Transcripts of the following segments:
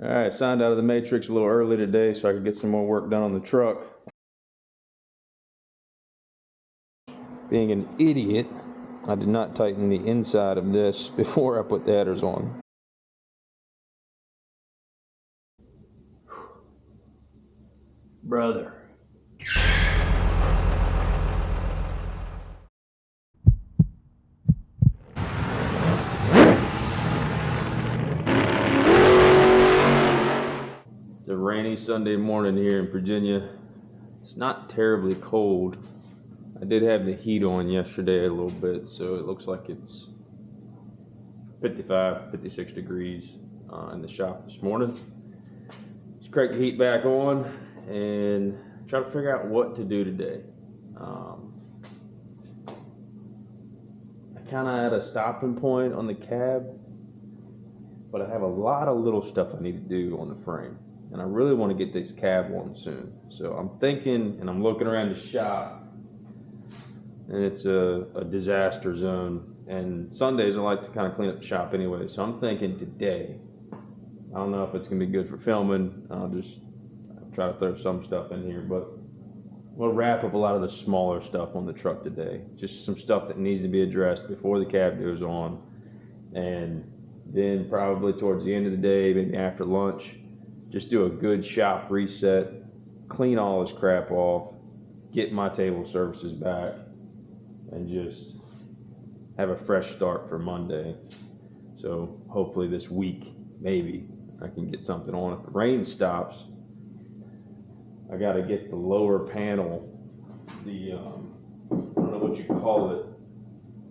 All right, signed out of the matrix a little early today so I could get some more work done on the truck. Being an idiot, I did not tighten the inside of this before I put the headers on. Brother. It's a rainy Sunday morning here in Virginia. It's not terribly cold. I did have the heat on yesterday a little bit, so it looks like it's 55, 56 degrees in the shop this morning. Just crank the heat back on and try to figure out what to do today. I kind of had a stopping point on the cab, but I have a lot of little stuff I need to do on the frame. And I really want to get this cab on soon. So I'm thinking, and I'm looking around the shop, and it's a disaster zone. And Sundays I like to kind of clean up the shop anyway. So I'm thinking today, I don't know if it's going to be good for filming. I'll just try to throw some stuff in here, but we'll wrap up a lot of the smaller stuff on the truck today. Just some stuff that needs to be addressed before the cab goes on. And then probably towards the end of the day, maybe after lunch, just do a good shop reset, clean all this crap off, get my table services back, and just have a fresh start for Monday. So hopefully this week, maybe, I can get something on. If the rain stops, I got to get the lower panel, I don't know what you call it,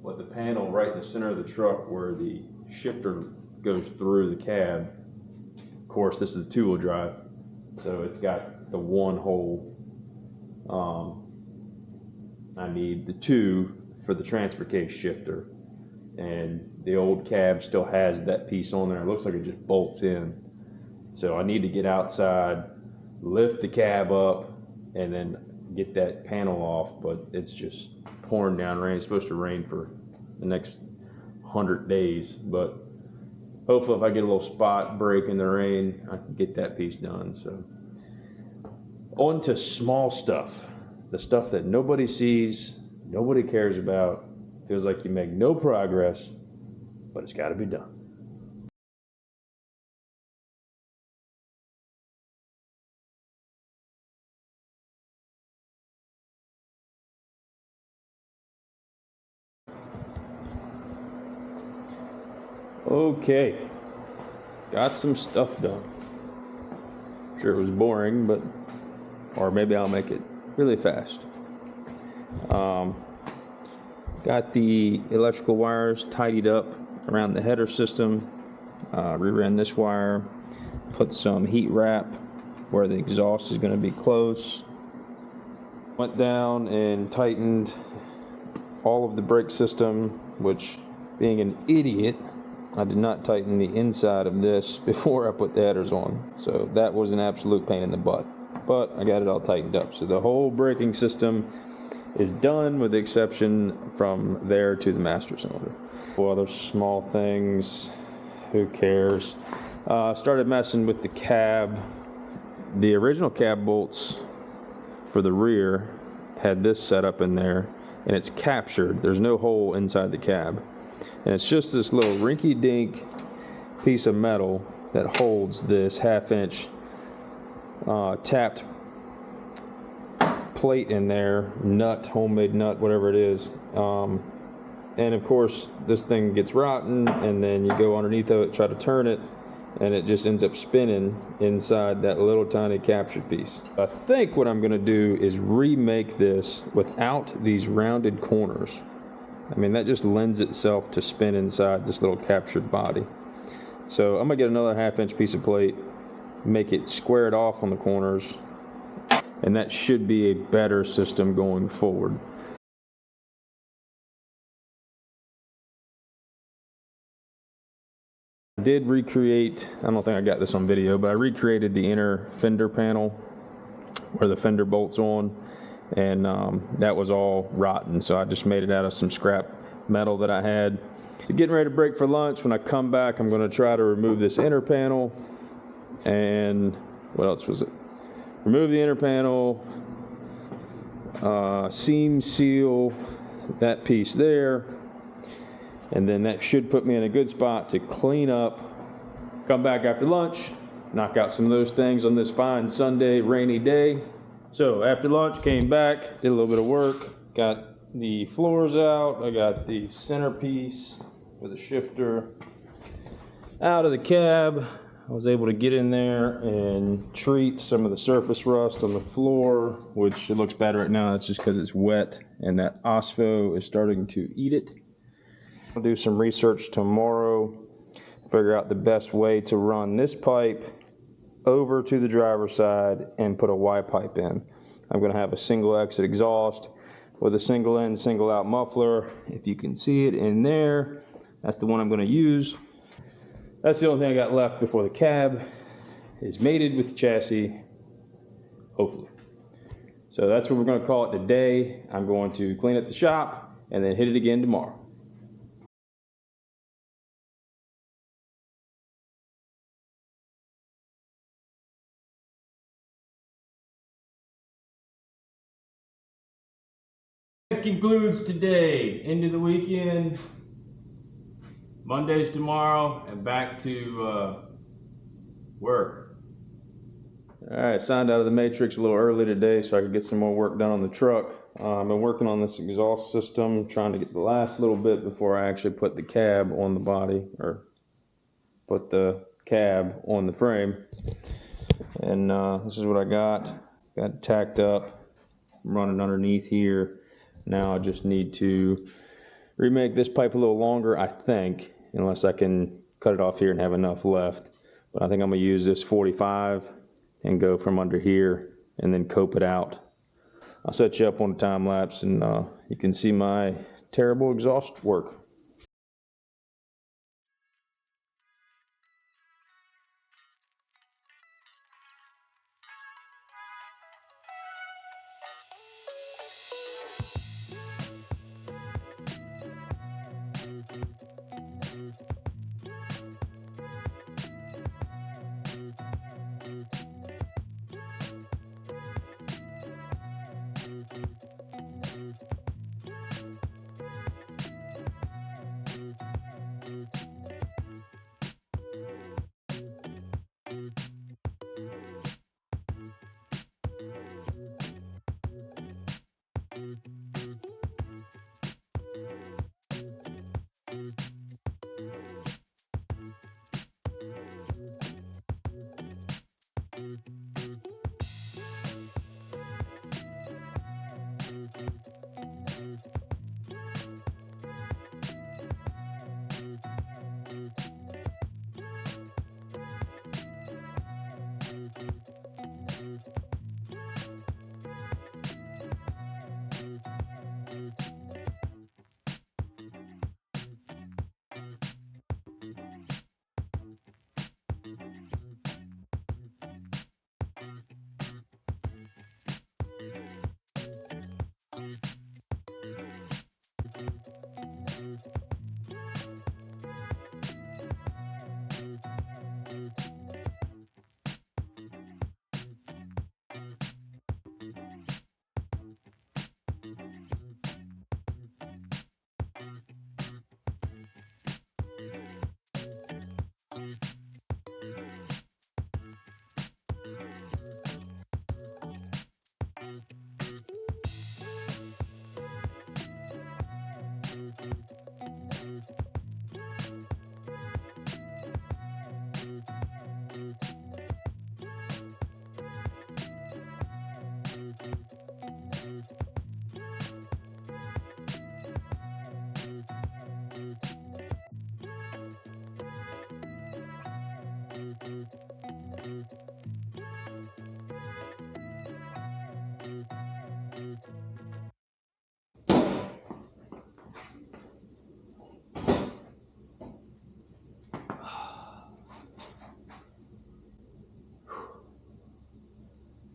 but the panel right in the center of the truck where the shifter goes through the cab. Of course, this is two-wheel drive, so it's got the one hole. I need the two for the transfer case shifter, and the old cab still has that piece on there. It looks like it just bolts in. So I need to get outside, lift the cab up, and then get that panel off, but it's just pouring down rain. It's supposed to rain for the next 100 days, but hopefully if I get a little spot break in the rain, I can get that piece done. So on to small stuff, the stuff that nobody sees, nobody cares about. Feels like you make no progress, but it's got to be done. Okay, got some stuff done. Sure it was boring, but, or maybe I'll make it really fast. Got the electrical wires tidied up around the header system, reran this wire, put some heat wrap where the exhaust is going to be close. Went down and tightened all of the brake system, which, being an idiot, I did not tighten the inside of this before I put the headers on. So that was an absolute pain in the butt. But I got it all tightened up. So the whole braking system is done with the exception from there to the master cylinder. Well, other small things, who cares? Started messing with the cab. The original cab bolts for the rear had this set up in there, and it's captured. There's no hole inside the cab. And it's just this little rinky-dink piece of metal that holds this half-inch tapped plate in there, nut, homemade nut, whatever it is. And of course, this thing gets rotten, and then you go underneath of it, try to turn it, and it just ends up spinning inside that little tiny captured piece. I think what I'm going to do is remake this without these rounded corners. I mean, that just lends itself to spin inside this little captured body. So I'm going to get another half-inch piece of plate, make it squared off on the corners, and that should be a better system going forward. I did recreate, I don't think I got this on video, but I recreated the inner fender panel where the fender bolts on. And that was all rotten, so I just made it out of some scrap metal that I had. Getting ready to break for lunch. When I come back, I'm going to try to remove this inner panel and what else was it? Remove the inner panel, seam seal that piece there, and then that should put me in a good spot to clean up, come back after lunch, knock out some of those things on this fine Sunday rainy day. So after lunch, came back, did a little bit of work, got the floors out, I got the centerpiece with a shifter out of the cab. I was able to get in there and treat some of the surface rust on the floor, which it looks bad right now. That's just because it's wet and that OSFO is starting to eat it. I'll do some research tomorrow, figure out the best way to run this pipe over to the driver's side and put a Y pipe in. I'm going to have a single exit exhaust with a single in, single out muffler. If you can see it in there, that's the one I'm going to use. That's the only thing I got left before the cab is mated with the chassis, hopefully. So that's what we're going to call it today. I'm going to clean up the shop and then hit it again tomorrow. That concludes today. Into the weekend. Monday's tomorrow, and back to work. All right, signed out of the Matrix a little early today so I could get some more work done on the truck. I've been working on this exhaust system, trying to get the last little bit before I actually put the cab on the body, or put the cab on the frame. And this is what I got. Got it tacked up. I'm running underneath here. Now I just need to remake this pipe a little longer, I think, unless I can cut it off here and have enough left. But I think I'm going to use this 45 and go from under here and then cope it out. I'll set you up on a time lapse and you can see my terrible exhaust work.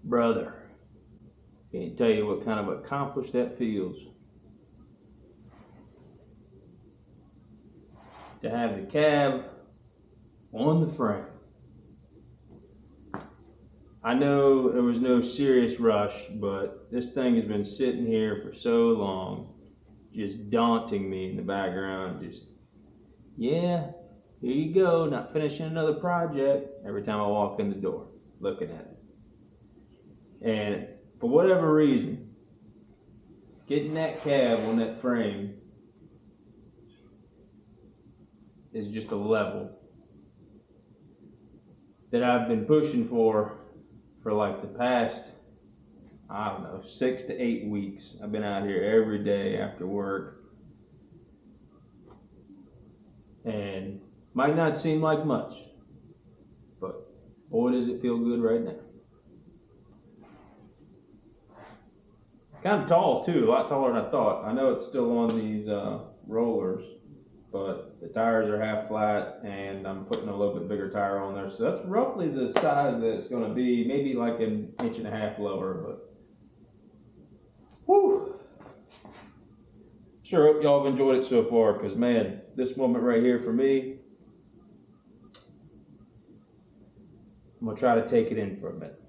Brother, can't tell you what kind of accomplished that feels. To have the cab on the frame. I know there was no serious rush, but this thing has been sitting here for so long, just daunting me in the background. Just, yeah, here you go, not finishing another project every time I walk in the door, looking at it. And for whatever reason, getting that cab on that frame is just a level that I've been pushing for like the past, I don't know, 6 to 8 weeks. I've been out here every day after work, and might not seem like much, but boy does it feel good right now. Kind of tall too, a lot taller than I thought. I know it's still on these rollers, but the tires are half flat, and I'm putting a little bit bigger tire on there. So that's roughly the size that it's going to be, maybe like an 1.5 inches lower, but whew. Sure hope y'all have enjoyed it so far, because man, this moment right here for me, I'm going to try to take it in for a minute.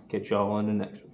Catch y'all on the next one.